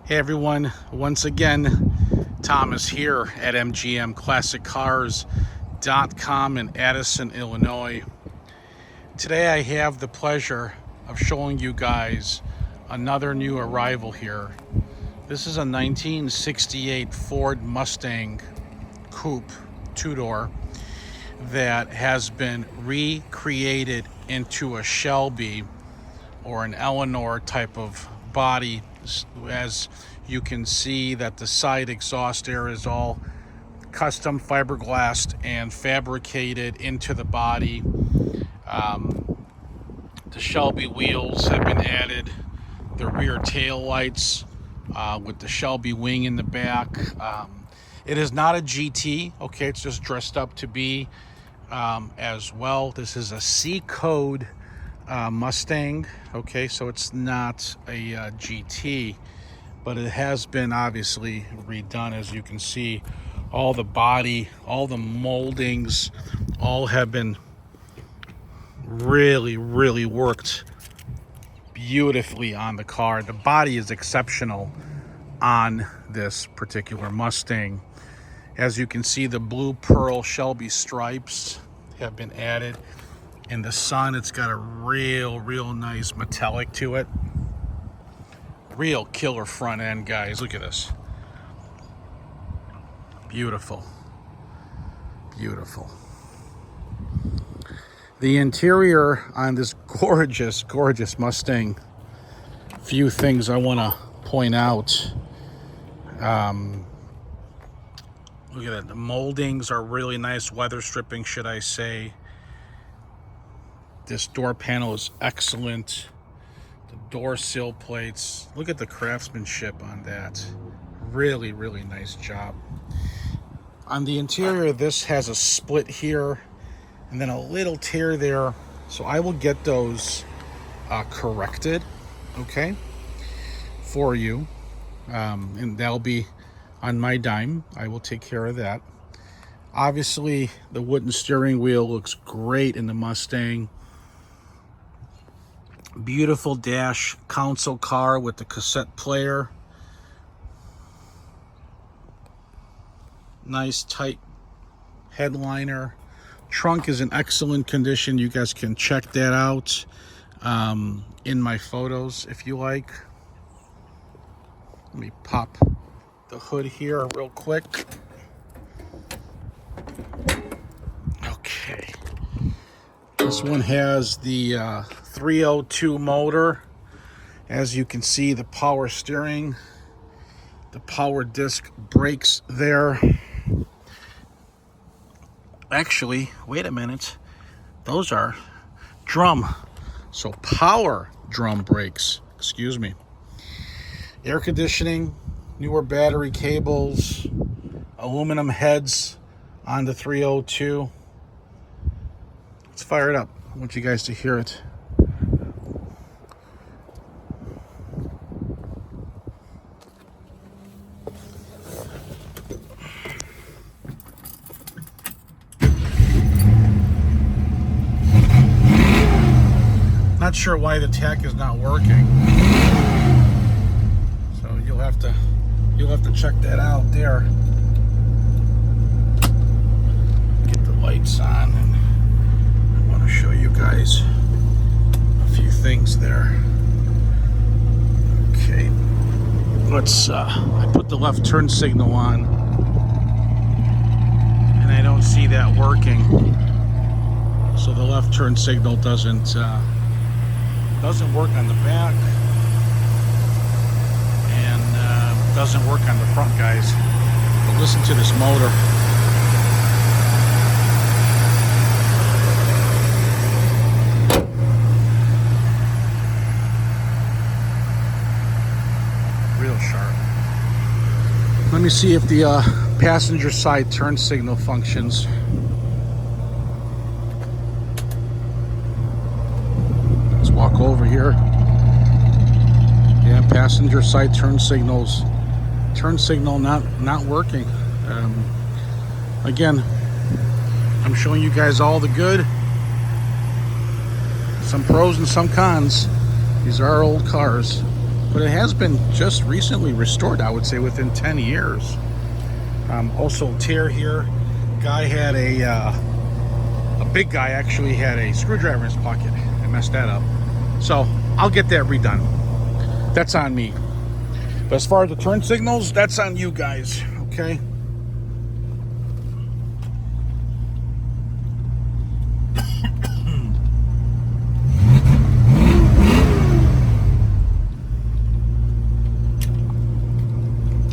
Hey everyone, once again, Thomas here at MGMClassicCars.com in Addison, Illinois. Today I have the pleasure of showing you guys another new arrival here. This is a 1968 Ford Mustang Coupe two-door that has been recreated into a Shelby or an Eleanor type of body. As you can see that the side exhaust air is all custom fiberglassed and fabricated into the body. The Shelby wheels have been added, the rear tail lights with the Shelby wing in the back. It is not a GT, okay, it's just dressed up to be as well. This is a C code Mustang, okay, so it's not a GT, but it has been obviously redone. As you can see, all the body, all the moldings, all have been really worked beautifully on the car. The body is exceptional on this particular Mustang. As you can see, the blue pearl Shelby stripes have been added. In the sun, it's got a real nice metallic to it. Real killer front end, guys. Look at this. Beautiful. The interior on this gorgeous Mustang, few things I want to point out. Look at that. The moldings are really nice, weather stripping, should I say. This door panel is excellent. The door sill plates, look at the craftsmanship on that. Really nice job. On the interior, this has a split here and then a little tear there. So I will get those corrected, okay, for you. And that'll be on my dime. I will take care of that. Obviously, the wooden steering wheel looks great in the Mustang. Beautiful dash console car with the cassette player. Nice tight headliner. Trunk is in excellent condition. You guys can check that out in my photos if you like. Let me pop the hood here real quick. Okay. This one has the 302 motor. As you can see, the power steering, the power disc brakes there. Actually, wait a minute. Those are drum. So power drum brakes, excuse me. Air conditioning, newer battery cables, aluminum heads on the 302. Let's fire it up. I want you guys to hear it. Not sure why the tach is not working. So you'll have to check that out there. Get the lights on, and I want to show you guys a few things there. Okay, let's I put the left turn signal on and I don't see that working. So the left turn signal doesn't work on the back, and doesn't work on the front, guys. But listen to this motor. Real sharp. Let me see if the passenger side turn signal functions. Walk over here. Yeah, passenger side turn signal not working. Again, I'm showing you guys all the good, some pros and some cons. These are old cars. but it has been just recently restored, I would say within 10 years. Also tear here. Guy had a big guy actually had a screwdriver in his pocket. I messed that up. So I'll get that redone. That's on me. But as far as the turn signals, that's on you guys, okay?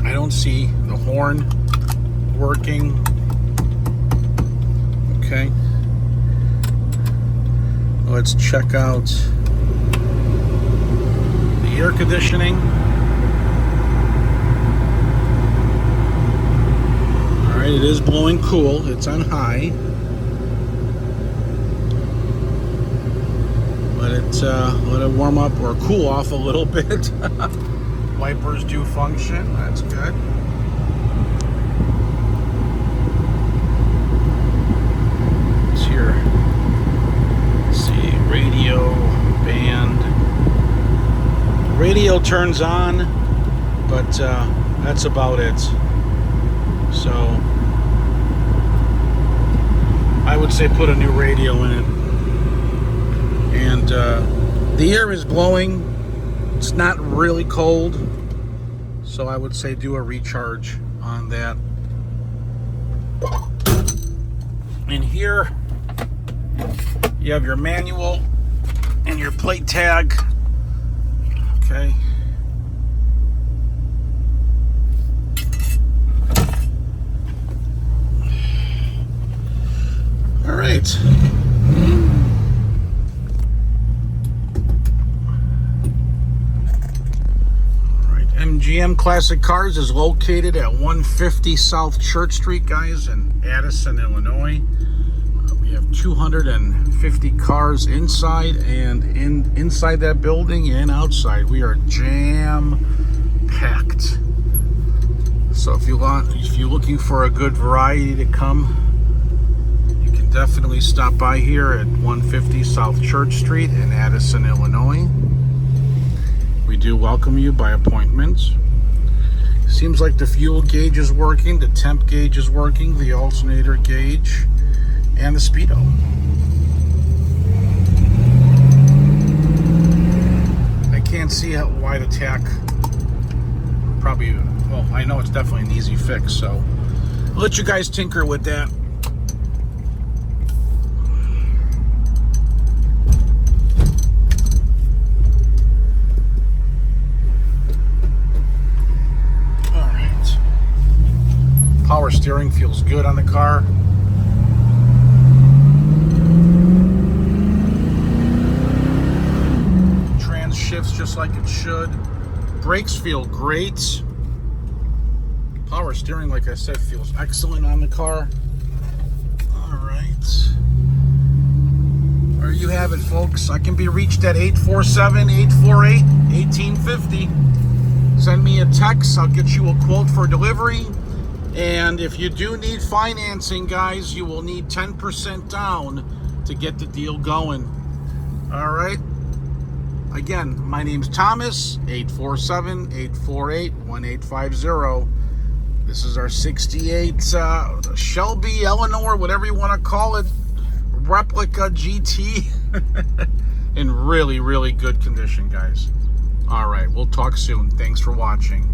I don't see the horn working. Okay. Let's check out the air conditioning. All right, it is blowing cool. It's on high. Let it warm up or cool off a little bit. Wipers do function. That's good. It's here. Let's see, radio, band. Radio turns on, but that's about it. So I would say put a new radio in it. And the air is blowing. It's not really cold, so I would say do a recharge on that. And here you have your manual and your plate tag. Okay. All right. MGM Classic Cars is located at 150 South Church Street, guys, in Addison, Illinois. We have 250 cars inside and inside that building and outside. We are jam-packed. So if you're looking for a good variety to come, you can definitely stop by here at 150 South Church Street in Addison, Illinois. We do welcome you by appointment. Seems like the fuel gauge is working, the temp gauge is working, the alternator gauge, and the speedo. I can't see why the tach probably, well, I know it's definitely an easy fix, so I'll let you guys tinker with that. Power steering feels good on the car. Trans shifts just like it should. Brakes feel great. Power steering, like I said, feels excellent on the car. All right. There you have it, folks. I can be reached at 847-848-1850. Send me a text. I'll get you a quote for delivery. And if you do need financing, guys, you will need 10% down to get the deal going. All right. Again, my name's Thomas, 847-848-1850. This is our 68 Shelby, Eleanor, whatever you want to call it, replica GT. In really, really good condition, guys. All right. We'll talk soon. Thanks for watching.